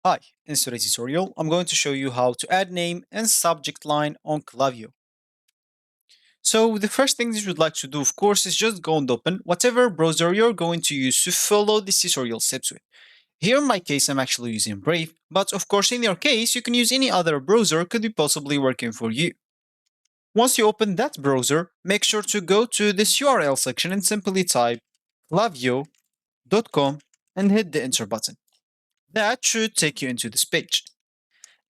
Hi, in today's tutorial, I'm going to show you how to add name and subject line on Klaviyo. So the first thing that you would like to do, of course, is just go and open whatever browser you're going to use to follow this tutorial steps with. Here in my case, I'm actually using Brave, but of course in your case, you can use any other browser could be possibly working for you. Once you open that browser, make sure to go to this URL section and simply type klaviyo.com and hit the enter button. That should take you into this page.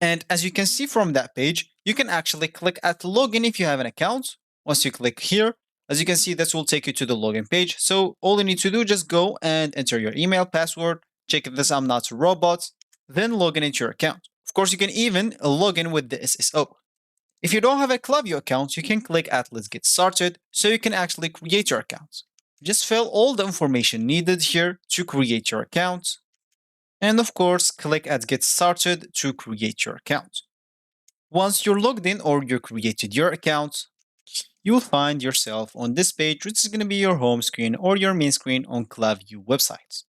And as you can see from that page, you can actually click at login if you have an account. Once you click here, as you can see, this will take you to the login page. So all you need to do, just go and enter your email password, check if this I'm not a robot, then log in into your account. Of course, you can even log in with the SSO. If you don't have a Klaviyo account, you can click at let's get started so you can actually create your account. Just fill all the information needed here to create your account. And of course, click at Get Started to create your account. Once you're logged in or you created your account, you'll find yourself on this page, which is going to be your home screen or your main screen on Klaviyo website.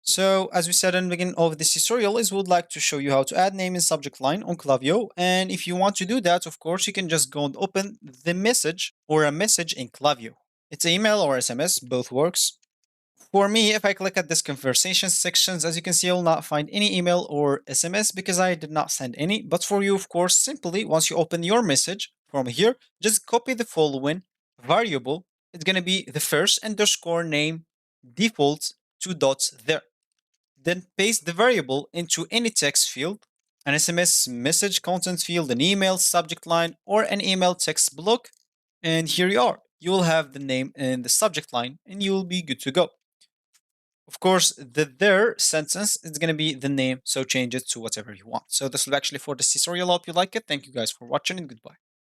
So, as we said in the beginning of this tutorial, is we would like to show you how to add name and subject line on Klaviyo. And if you want to do that, of course, you can just go and open the message or a message in Klaviyo. It's email or SMS, both works. For me, if I click at this conversation sections, as you can see, I will not find any email or SMS because I did not send any. But for you, of course, simply once you open your message from here, just copy the following variable. It's going to be the first underscore name default 2 dots there. Then paste the variable into any text field, an SMS message content field, an email subject line, or an email text block. And here you are. You will have the name in the subject line and you will be good to go. Of course, the there sentence is going to be the name, so change it to whatever you want. So this will actually for this tutorial. I hope you like it. Thank you guys for watching and goodbye.